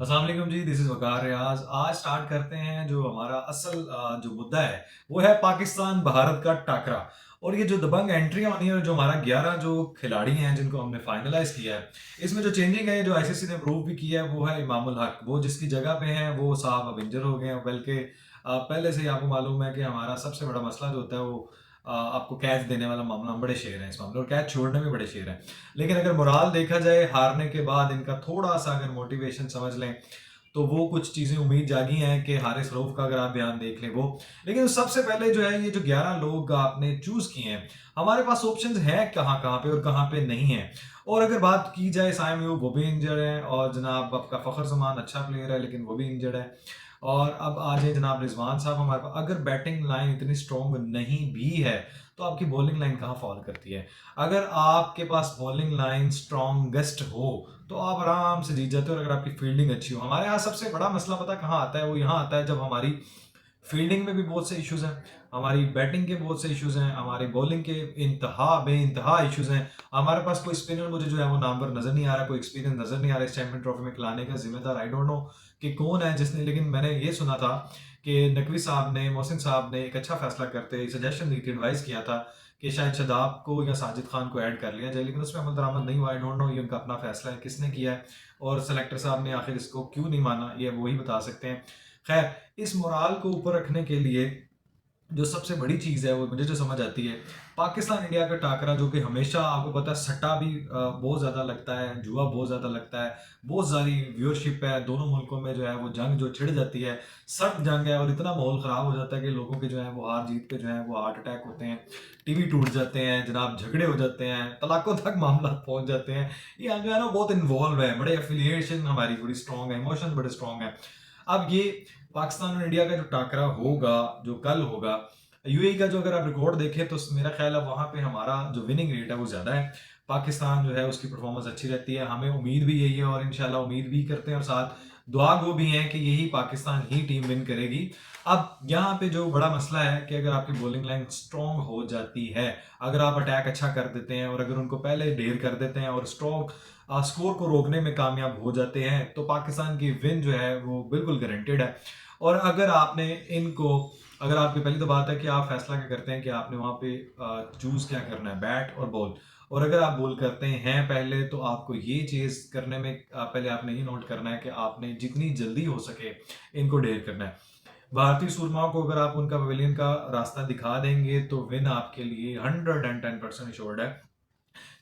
अस्सलाम वालेकुम जी, this is वकार रियाज। आज स्टार्ट करते हैं जो हमारा असल जो मुद्दा है वो है पाकिस्तान भारत का टाकरा। और ये जो दबंग एंट्री होनी है, जो हमारा 11 जो खिलाड़ी हैं जिनको हमने फाइनलाइज किया है, इसमें जो चेंजिंग है जो आईसीसी ने प्रूव भी किया है वो है इमामुल हक। वो जिसकी जगह पे हैं वो साहब अब इंजर हो गए हैं, बल्कि पहले से ही आपको मालूम है कि हमारा सबसे बड़ा मसला जो होता है वो आपको कैच देने वाला मामला, हम बड़े शेर हैं इस मामले और कैच छोड़ने में बड़े शेर हैं। लेकिन अगर मोराल देखा जाए हारने के बाद इनका थोड़ा सा अगर मोटिवेशन समझ लें तो वो कुछ चीज़ें उम्मीद जागी हैं कि हारिस रऊफ का अगर आप बयान देख लें वो। लेकिन सबसे पहले जो है ये जो 11 लोग आपने चूज़ किए हैं, हमारे पास ऑप्शंस हैं कहाँ कहाँ पे और कहाँ पे नहीं है। और अगर बात की जाए साइम अयूब, वो भी इंजर्ड है, और जनाब आपका फ़खर जमान अच्छा प्लेयर है लेकिन वो भी इंजर्ड है। और अब आ जाए जनाब रिजवान साहब हमारे पास। अगर बैटिंग लाइन इतनी स्ट्रॉन्ग नहीं भी है तो आपकी बॉलिंग लाइन कहाँ फॉल करती है। अगर आपके पास बॉलिंग लाइन स्ट्रॉन्गेस्ट हो तो आप आराम से जीत जाते हो। और अगर आपकी फील्डिंग अच्छी हो, हमारे यहाँ सबसे बड़ा मसला पता कहाँ आता है, वो यहाँ आता है जब हमारी फील्डिंग में भी बहुत से इश्यूज हैं, हमारी बैटिंग के बहुत से इश्यूज हैं, हमारी बॉलिंग के इंतहा बेइंतहा इश्यूज हैं। हमारे पास कोई स्पिनर मुझे जो है वो नामवर नजर नहीं आ रहा, कोई एक्सपीरियंस नजर नहीं आ रहा इस चैंपियन ट्रॉफी में खिलाने का जिम्मेदार। आई डोंट नो कि कौन है जिसने, लेकिन मैंने ये सुना था कि नकवी साहब ने, मोहसिन साहब ने एक अच्छा फैसला करते सजेशन दी थी, एडवाइस किया था कि शायद शदाब को या साजिद खान को ऐड कर लिया जाए, लेकिन उसमें अमल दरामद नहीं हुआ। आई डोंट नो, ये उनका अपना फैसला है, किसने किया है और सेलेक्टर साहब ने आखिर इसको क्यों नहीं माना, ये वही बता सकते हैं। खैर, इस मोराल को ऊपर रखने के लिए जो सबसे बड़ी चीज़ है वो मुझे जो समझ आती है, पाकिस्तान इंडिया का टाकरा जो कि हमेशा आपको पता है सट्टा भी बहुत ज़्यादा लगता है, जुआ बहुत ज़्यादा लगता है, बहुत सारी व्यूअरशिप है दोनों मुल्कों में, जो है वो जंग जो छिड़ जाती है, सख्त जंग है और इतना माहौल ख़राब हो जाता है कि लोगों के जो है वो हार जीत पे जो है वो हार्ट अटैक होते हैं, टीवी टूट जाते हैं जनाब, झगड़े हो जाते हैं, तलाकों तक मामला पहुंच जाते हैं। ये जो है ना बहुत इन्वॉल्व है, बड़े एफिलिएशन हमारी बड़ी स्ट्रॉन्ग है, इमोशन बड़े स्ट्रॉन्ग है। अब ये पाकिस्तान और इंडिया का जो टाकरा होगा, जो कल होगा, यूएई का जो अगर आप रिकॉर्ड देखें तो मेरा ख्याल है वहां पे हमारा जो विनिंग रेट है वो ज़्यादा है। पाकिस्तान जो है उसकी परफॉर्मेंस अच्छी रहती है, हमें उम्मीद भी यही है और इंशाल्लाह उम्मीद भी करते हैं और साथ दुआ गो भी हैं कि यही पाकिस्तान ही टीम विन करेगी। अब यहाँ पे जो बड़ा मसला है कि अगर आपकी बॉलिंग लाइन स्ट्रॉन्ग हो जाती है, अगर आप अटैक अच्छा कर देते हैं और अगर उनको पहले ढेर कर देते हैं और स्ट्रॉन्ग स्कोर को रोकने में कामयाब हो जाते हैं तो पाकिस्तान की विन जो है वो बिल्कुल गारंटेड है। और अगर आपने इनको, अगर आपकी पहली तो बात है कि आप फैसला क्या करते हैं कि आपने वहाँ पे चूज क्या करना है, बैट और बॉल। और अगर आप बॉल करते हैं पहले तो आपको ये चीज़ करने में पहले आपने ये नोट करना है कि आपने जितनी जल्दी हो सके इनको ढेर करना है। भारतीय सूरमाओं को अगर आप उनका पवेलियन का रास्ता दिखा देंगे तो विन आपके लिए 110% इंश्योर्ड है।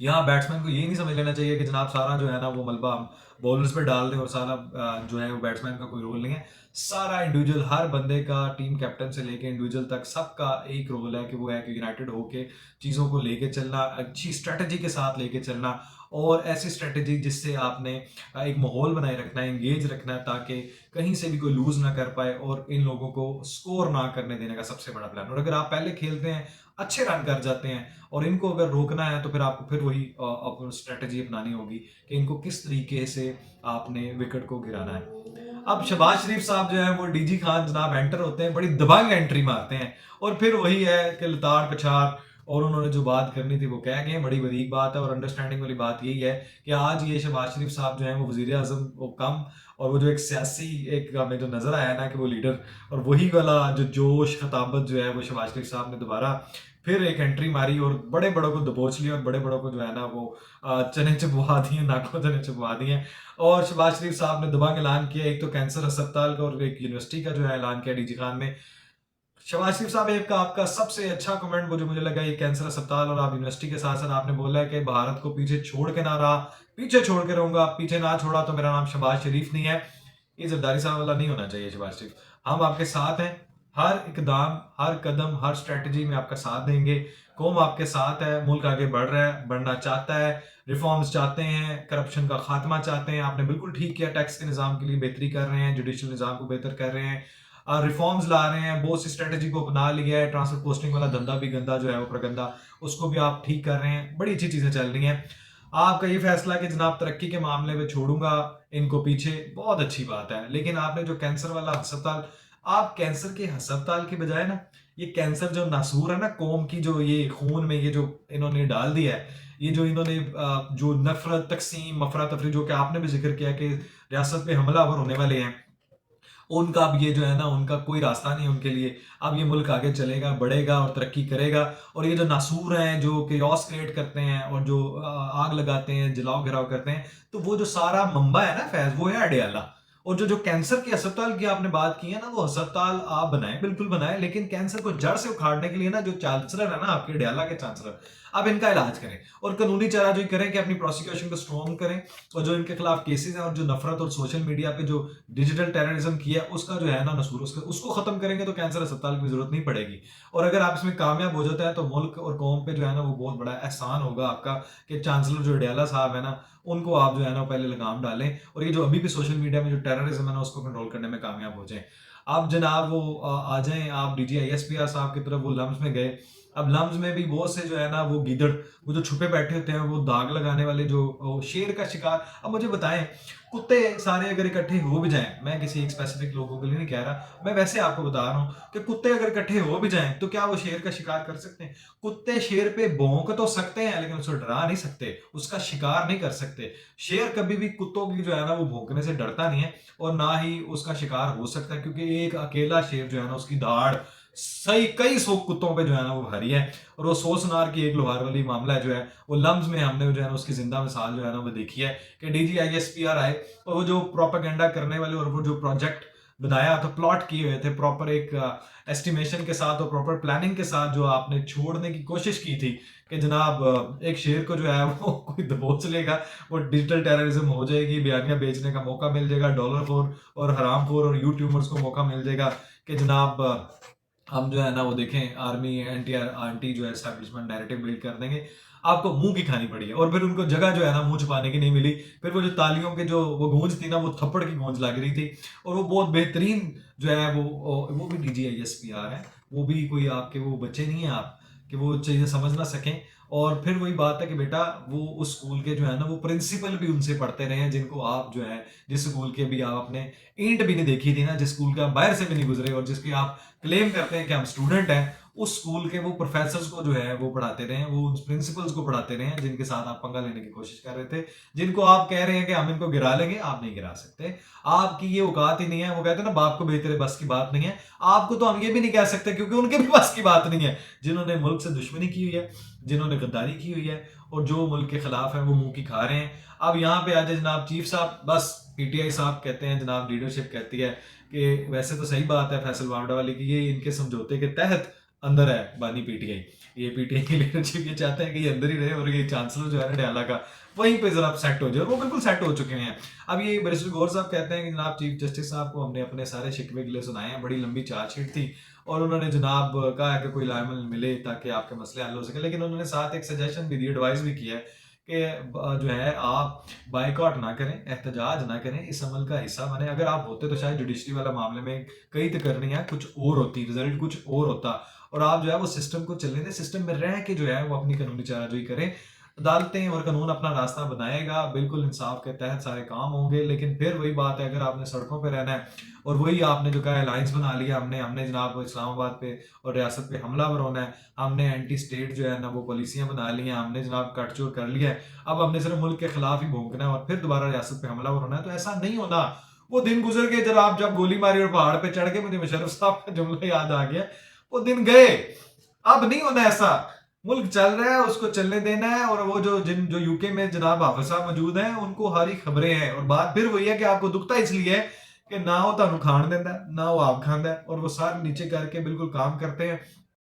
यहाँ बैट्समैन को ये नहीं समझ लेना चाहिए कि जनाब सारा जो है ना वो मलबा हम बॉलर्स पे डाल दें और सारा जो है वो बैट्समैन का कोई रोल नहीं है। सारा इंडिविजुअल, हर बंदे का, टीम कैप्टन से लेके इंडिविजुअल तक सबका एक रोल है कि वो है कि यूनाइटेड होके चीज़ों को लेके चलना, अच्छी स्ट्रेटजी के साथ लेके चलना, और ऐसी स्ट्रेटजी जिससे आपने एक माहौल बनाए रखना है, इंगेज रखना है, ताकि कहीं से भी कोई लूज ना कर पाए और इन लोगों को स्कोर ना करने देने का सबसे बड़ा प्लान। और अगर आप पहले खेलते हैं, अच्छे रन कर जाते हैं और इनको अगर रोकना है तो फिर आपको फिर वही स्ट्रेटजी अपनानी होगी कि इनको किस तरीके से आपने विकेट को गिराना है। अब शहबाज शरीफ साहब जो है वो डीजी खान जनाब एंटर होते हैं, बड़ी दबंग एंट्री मारते हैं और फिर वही है कि लताड़ पछाड़, और उन्होंने जो बात करनी थी वो कह गए। बड़ी बरीक बात है और अंडरस्टैंडिंग वाली बात यही है कि आज ये शहबाज शरीफ साहब जो है वो वजीर आजम वो कम, और वो जो एक सियासी एक हमें जो नजर आया ना कि वो लीडर, और वही वाला जो जोश खताबत जो है वो शहबाज शरीफ साहब ने दोबारा फिर एक एंट्री मारी और बड़े बड़ों को दबोच लिया और बड़े बड़ों को जो है ना वो चने चबवा दिए, नाकों चने चबवा दिए। और शहबाज शरीफ साहब ने दबंग ऐलान किया, एक तो कैंसर अस्पताल का और एक यूनिवर्सिटी का जो है ऐलान किया डीजी खान ने। शहबाज शरीफ साहब, एक का आपका सबसे अच्छा कमेंट मुझे मुझे लगा ये कैंसर अस्पताल और आप यूनिवर्सिटी के साथ साथ आपने बोला है कि भारत को पीछे छोड़ के ना रहा, पीछे छोड़ के रहूंगा, पीछे ना छोड़ा तो मेरा नाम शहबाज शरीफ नहीं है। ये जरदारी साहब वाला नहीं होना चाहिए शहबाज शरीफ। हम आपके साथ हैं, हर इकदाम, हर कदम, हर स्ट्रेटजी में आपका साथ देंगे। कौम आपके साथ है, मुल्क आगे बढ़ रहा है, बढ़ना चाहता है, रिफॉर्म्स चाहते हैं, करप्शन का खात्मा चाहते हैं। आपने बिल्कुल ठीक किया, टैक्स के निज़ाम के लिए बेहतरी कर रहे हैं, जुडिशल निज़ाम को बेहतर कर रहे हैं, रिफॉर्म्स ला रहे हैं, बहुत सी स्ट्रेटजी को अपना लिया है, ट्रांसफर पोस्टिंग वाला धंधा भी गंदा जो है वो प्रगंदा, उसको भी आप ठीक कर रहे हैं, बड़ी अच्छी चीज़ें चल रही हैं। आपका ये फैसला कि जनाब तरक्की के मामले में छोड़ूंगा इनको पीछे, बहुत अच्छी बात है। लेकिन आपने जो कैंसर वाला अस्पताल, आप कैंसर के अस्पताल के बजाय ना ये कैंसर जो नासूर है ना कौम की, जो ये खून में ये जो इन्होंने डाल दिया है, ये जो इन्होंने जो नफरत, तकसीम, अफरा तफरी, जो कि आपने भी जिक्र किया कि रियासत पे हमलावर होने वाले हैं, उनका अब ये जो है ना, उनका कोई रास्ता नहीं है उनके लिए। अब ये मुल्क आगे चलेगा, बढ़ेगा और तरक्की करेगा। और ये जो नासूर हैं, जो केओस क्रिएट करते हैं और जो आग लगाते हैं, जलाओ घिराव करते हैं, तो वो जो सारा मंबा है ना फैज, वो है अडयाला। और जो जो कैंसर के अस्पताल की आपने बात की है ना, वो अस्पताल आप बनाए, बिल्कुल बनाए, लेकिन कैंसर को जड़ से उखाड़ने के लिए ना जो चांसलर है ना आपके अडयाला के चांसलर, अब इनका इलाज करें और कानूनी चाराजोई करें कि अपनी प्रोसिक्यूशन को स्ट्रॉन्ग करें। और जो इनके खिलाफ केसेस हैं और जो नफरत और सोशल मीडिया पे जो डिजिटल टेररिज्म किया उसका जो है ना नसूर, उसको खत्म करेंगे तो कैंसर अस्पताल की जरूरत नहीं पड़ेगी। और अगर आप इसमें कामयाब हो जाते हैं तो मुल्क और कौम पे जो है ना वो बहुत बड़ा एहसान होगा आपका, कि चांसलर जो अडयाला साहब है ना, उनको आप जो है ना पहले लगाम डालें और ये जो अभी भी सोशल मीडिया में जो टेररिज्म है ना उसको कंट्रोल करने में कामयाब हो जाएं। आप जनाब वो आ जाएं, आप DGISPR साहब की तरफ, वो लम्स में गए। अब लम्स में भी बहुत से जो है ना वो गीदड़, वो जो छुपे बैठे होते हैं, वो दाग लगाने वाले, जो शेर का शिकार। अब मुझे बताएं, कुत्ते सारे अगर इकट्ठे हो भी जाएं, मैं किसी एक स्पेसिफिक लोगों के लिए नहीं कह रहा, मैं वैसे आपको बता रहा हूं कि कुत्ते अगर इकट्ठे हो भी जाएं तो क्या वो शेर का शिकार कर सकते हैं? कुत्ते शेर पे भौंक तो सकते हैं लेकिन उसको डरा नहीं सकते, उसका शिकार नहीं कर सकते। शेर कभी भी कुत्तों की जो है ना वो भौंकने से डरता नहीं है और ना ही उसका शिकार हो सकता है, क्योंकि एक अकेला शेर जो है ना उसकी दाढ़ सही कई सौ कुत्तों पे जो है ना वो भारी है। और वो 100 सुनार की एक लोहार वाली मामला है जो है, वो लम्स में हमने जो है ना उसकी जिंदा मिसाल जो है ना वो देखी है कि DGISPR आए और वो जो प्रोपागेंडा करने वाले और वो जो प्रोजेक्ट बनाया था, प्लॉट किए हुए थे प्रॉपर एक एस्टिमेशन के साथ और प्रॉपर प्लानिंग के साथ, जो आपने छोड़ने की कोशिश की थी कि जनाब एक शेर को जो है वो कोई दबोच लेगा, वो डिजिटल टेररिज्म हो जाएगी, बयानियां बेचने का मौका मिल जाएगा, डॉलर खोर और हराम खोर और यूट्यूबर्स को मौका मिल जाएगा कि जनाब हम जो है ना वो देखें, आर्मी एंटी आंटी जो है एस्टैब्लिशमेंट नैरेटिव बिल्ड कर देंगे। आपको मुंह की खानी पड़ी है और फिर उनको जगह जो है ना मुंह छुपाने की नहीं मिली। फिर वो जो तालियों के जो वो गूंज थी ना, वो थप्पड़ की गूंज लग रही थी। और वो बहुत बेहतरीन जो है वो भी DGISPR है, वो भी कोई आपके वो बच्चे नहीं है आप कि वो चीज़ें समझ ना सकें। और फिर वही बात है कि बेटा वो उस स्कूल के जो है ना वो प्रिंसिपल भी उनसे पढ़ते रहे हैं, जिनको आप जो है, जिस स्कूल के भी आप अपने ईंट भी नहीं देखी थी ना, जिस स्कूल के आप बाहर से भी नहीं गुजरे और जिसके आप क्लेम करते हैं कि हम स्टूडेंट हैं, उस स्कूल के वो प्रोफेसर्स को जो है वो पढ़ाते रहे हैं, वो उन प्रिंसिपल्स को पढ़ाते रहे हैं जिनके साथ आप पंगा लेने की कोशिश कर रहे थे, जिनको आप कह रहे हैं कि हम इनको गिरा लेंगे। आप नहीं गिरा सकते, आपकी ये औकात ही नहीं है। वो कहते हैं ना, बाप को भी तेरे बस की बात नहीं है। आपको तो हम ये भी नहीं कह सकते क्योंकि उनके भी बस की बात नहीं है, जिन्होंने मुल्क से दुश्मनी की हुई है, जिन्होंने गद्दारी की हुई है और जो मुल्क के खिलाफ है वो मुंह की खा रहे हैं। अब यहाँ पे आ जाए जनाब चीफ साहब, बस PTI साहब कहते हैं, जनाब लीडरशिप कहती है कि वैसे तो सही बात है फैसल वावड़ा वाली की, ये इनके समझौते के तहत अंदर है बानी PTI। ये PTI की लीडरशिप ये चाहते हैं कि ये अंदर ही रहे और ये चांसलर जो है ना डयाला का, वहीं पे जरा सेट हो जाए, और वो बिल्कुल सेट हो चुके हैं। अब ये बैरिस्टर गौर साहब कहते हैं कि जनाब चीफ जस्टिस साहब को हमने अपने सारे शिकवे गिले सुनाए हैं, बड़ी लंबी चार्जशीट थी और उन्होंने जनाब कहा कि कोई लायमल मिले ताकि आपके मसले हल हो सके, लेकिन उन्होंने साथ एक सजेशन भी दी, एडवाइस भी किया है कि जो है आप बाइकआउट ना करें, एहतजाज ना करें, इस अमल का हिस्सा बने। अगर आप होते तो शायद जुडिशरी वाला मामले में कई तकरनियाँ कुछ और होती, रिजल्ट कुछ और होता, और आप जो है वो सिस्टम को चलने दें, सिस्टम में रह के जो है वो अपनी कानूनी चाराजोई करें। अदालतें और कानून अपना रास्ता बनाएगा, बिल्कुल इंसाफ के तहत सारे काम होंगे। लेकिन फिर वही बात है, अगर आपने सड़कों पे रहना है और वही आपने जो कहा अलायंस बना लिया, हमने हमने जनाब इस्लामाबाद पे और रियासत पे हमलावर होना है, हमने एंटी स्टेट जो है ना वो पॉलिसियां बना ली हैं, हमने जनाब कटचोर कर लिया है, अब हमने सिर्फ मुल्क के खिलाफ ही भोंकना है और फिर दोबारा रियासत पे हमलावर होना है, तो ऐसा नहीं होना। वो दिन गुजर गए जब आप जब गोली मारी और पहाड़ पे चढ़ के, मुझे मुशर्रफ साहब का जुमला याद आ गया, वो दिन गए, अब नहीं होना ऐसा। मुल्क चल रहा है, उसको चलने देना है। और वो जो यूके में जनाब हाफिज साहब मौजूद हैं, उनको हरी खबरें हैं। और बात फिर वही है कि आपको दुखता इसलिए है कि ना वो ਤੁਹਾਨੂੰ ਖਾਣ ਦਿੰਦਾ, ना वो आप खांदा है, और वो सारे नीचे करके बिल्कुल काम करते हैं।